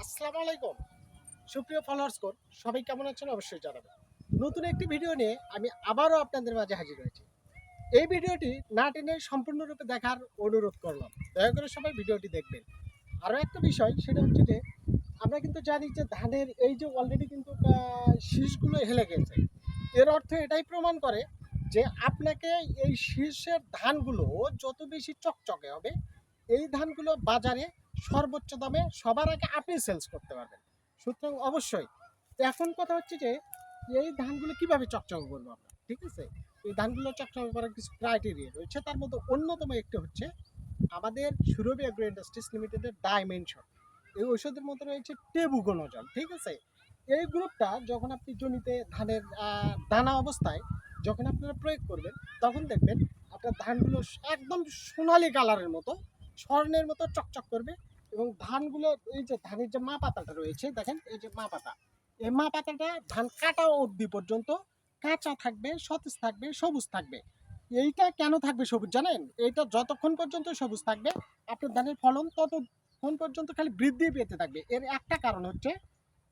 আসসালামু আলাইকুম সুপ্রিয় ফলোয়ার্স কোড সবাই কেমন আছেন অবশ্যই জানাবেন। নতুন একটি ভিডিও নিয়ে আমি আবারও আপনাদের মাঝে হাজির হয়েছি। এই ভিডিওটি না টেনে সম্পূর্ণরূপে দেখার অনুরোধ করলাম। দয়া করে সবাই ভিডিওটি দেখবেন। আরও একটা বিষয় সেটা হচ্ছে যে আমরা কিন্তু জানি যে ধানের এই যে অলরেডি কিন্তু শীষগুলো হেলে গেছে, এর অর্থ এটাই প্রমাণ করে যে আপনাকে এই শীষের ধানগুলো যত বেশি চকচকে হবে, এই ধানগুলো বাজারে সর্বোচ্চ দামে সবার আগে আপনি সেলস করতে পারবেন। সুতরাং অবশ্যই এখন কথা হচ্ছে যে এই ধানগুলো কিভাবে চকচকে করবো আমরা, ঠিক আছে? এই ধানগুলো চকচকে করার কিছু ক্রাইটেরিয়া রয়েছে, তার মধ্যে অন্যতম একটি হচ্ছে আমাদের সুরভি অ্যাগ্রো ইন্ডাস্ট্রিজ লিমিটেডের ডাইমেনশন। এই ঔষধের মধ্যে রয়েছে টেবুকোনাজল, ঠিক আছে? এই গ্রুপটা যখন আপনি জমিতে ধানের দানা অবস্থায় যখন আপনারা প্রয়োগ করবেন, তখন দেখবেন আপনার ধানগুলো একদম সোনালি কালারের মতো, স্বর্ণের মতো চকচক করবে। এবং ধানগুলো এই যে ধানের যে মা পাতাটা রয়েছে, দেখেন এই যে মা পাতা, এই মা পাতাটা ধান কাটা অবধি পর্যন্ত কাঁচা থাকবে, সতেজ থাকবে, সবুজ থাকবে। এইটা কেন থাকবে সবুজ জানেন? এইটা যতক্ষণ পর্যন্ত সবুজ থাকবে আপনার ধানের ফলন ততক্ষণ পর্যন্ত খালি বৃদ্ধি পেতে থাকবে। এর একটা কারণ হচ্ছে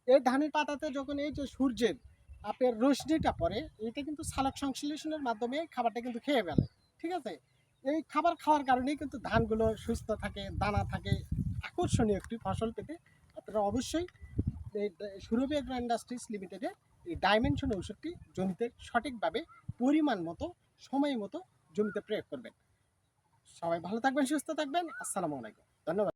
এই ধানের পাতাতে যখন এই যে সূর্যের আপনার রশ্মিটা পড়ে, এটা কিন্তু সালোক সংশ্লেষণের মাধ্যমে খাবারটা কিন্তু খেয়ে ফেলে, ঠিক আছে? এই খাবার খাওয়ার কারণেই কিন্তু ধানগুলো সুস্থ থাকে, দানা থাকে, আকর্ষণীয় একটি ফসল পেতে আপনারা অবশ্যই এই সুরভি এগ্রো ইন্ডাস্ট্রিজ লিমিটেডে এই ডাইমেনশন ঔষধটি জমিতে সঠিকভাবে পরিমাণ মতো সময় মতো জমিতে প্রয়োগ করবেন। সবাই ভালো থাকবেন, সুস্থ থাকবেন। আসসালামু আলাইকুম, ধন্যবাদ।